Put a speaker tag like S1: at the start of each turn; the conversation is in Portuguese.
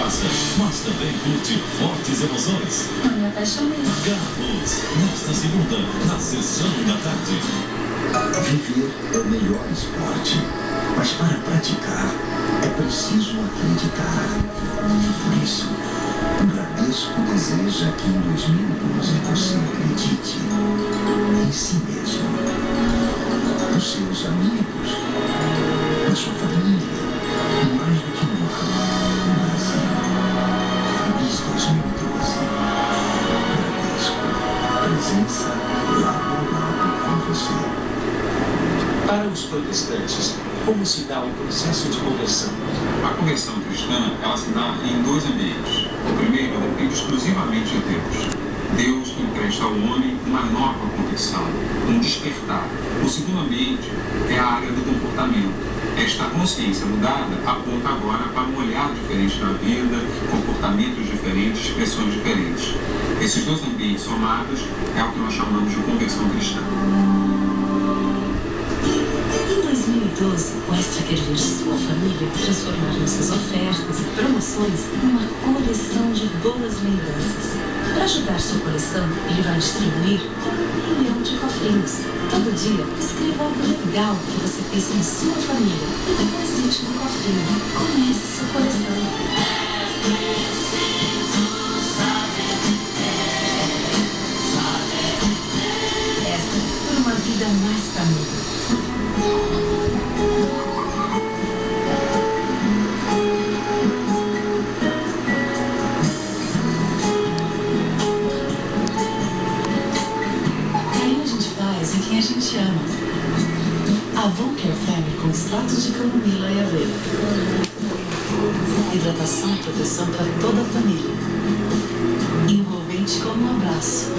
S1: praça, mas também curte fortes emoções.
S2: Eu me apaixonei.
S1: Carros, nesta segunda, na sessão da tarde.
S3: Viver é o melhor esporte, mas para praticar é preciso acreditar. Por isso, o Bradesco deseja que em 2012 você acredite em si mesmo, nos seus amigos, na sua família, e mais do que nunca, no Brasil. Feliz 2012. Bradesco, presença lado a lado com você.
S4: Para os protestantes, como se dá o processo de conversão?
S5: A conversão cristã, ela se dá em dois ambientes. O primeiro depende exclusivamente de Deus. Deus empresta ao homem uma nova condição, um despertar. O segundo ambiente é a área do comportamento. Esta consciência mudada aponta agora para um olhar diferente da vida, comportamentos diferentes, expressões diferentes. Esses dois ambientes somados é o que nós chamamos de conversão cristã.
S6: Em 2012, o Extra quer ver sua família transformar nossas ofertas e promoções em uma coleção de boas lembranças. Para ajudar sua coleção, ele vai distribuir 1 milhão de cofrinhos. Todo dia, escreva algo legal que você fez com sua família e deposite no cofrinho. Comece sua coleção. Essa por uma vida mais família. Carinho a gente faz em quem a gente ama. Avon Care Family com extratos de camomila e aveia. Hidratação e proteção para toda a família. Envolvente como um abraço.